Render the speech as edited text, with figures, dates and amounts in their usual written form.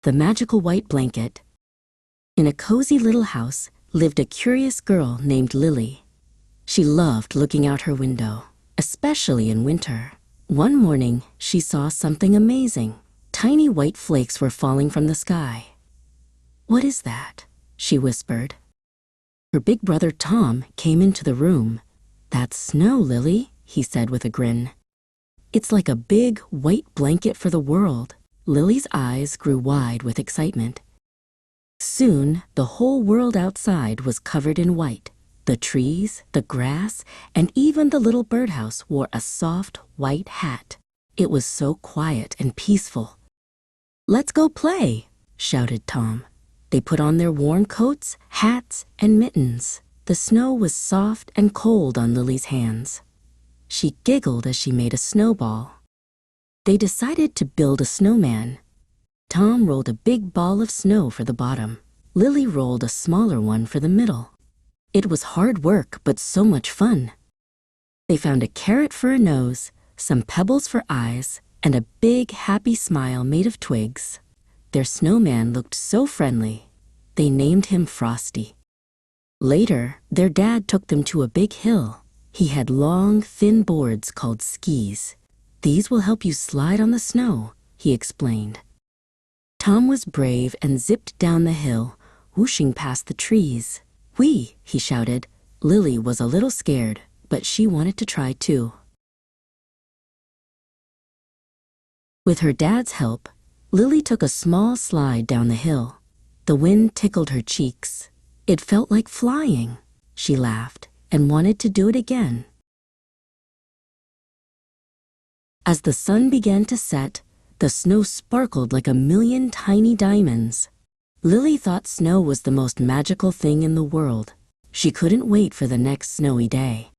the magical white blanket. In a cozy little house lived a curious girl named Lily. She loved looking out her window, especially in winter. One morning, she saw something amazing. Tiny white flakes were falling from the sky. "What is that?" she whispered. Her big brother Tom came into the room. "That's snow, Lily," he said with a grin. "It's like a big white blanket for the world." Lily's eyes grew wide with excitement. Soon, the whole world outside was covered in white. The trees, the grass, and even the little birdhouse wore a soft white hat. It was so quiet and peaceful. "Let's go play," shouted Tom. They put on their warm coats, hats, and mittens. The snow was soft and cold on Lily's hands. She giggled as she made a snowball. They decided to build a snowman. Tom rolled a big ball of snow for the bottom. Lily rolled a smaller one for the middle. It was hard work, but so much fun. They found a carrot for a nose, some pebbles for eyes, and a big, happy smile made of twigs. Their snowman looked so friendly. They named him Frosty. Later, their dad took them to a big hill. He had long, thin boards called skis. "These will help you slide on the snow," he explained. Tom was brave and zipped down the hill, whooshing past the trees. "Whee!" he shouted. Lily was a little scared, but she wanted to try too. With her dad's help, Lily took a small slide down the hill. The wind tickled her cheeks. It felt like flying. She laughed and wanted to do it again. As the sun began to set, the snow sparkled like a million tiny diamonds. Lily thought snow was the most magical thing in the world. She couldn't wait for the next snowy day.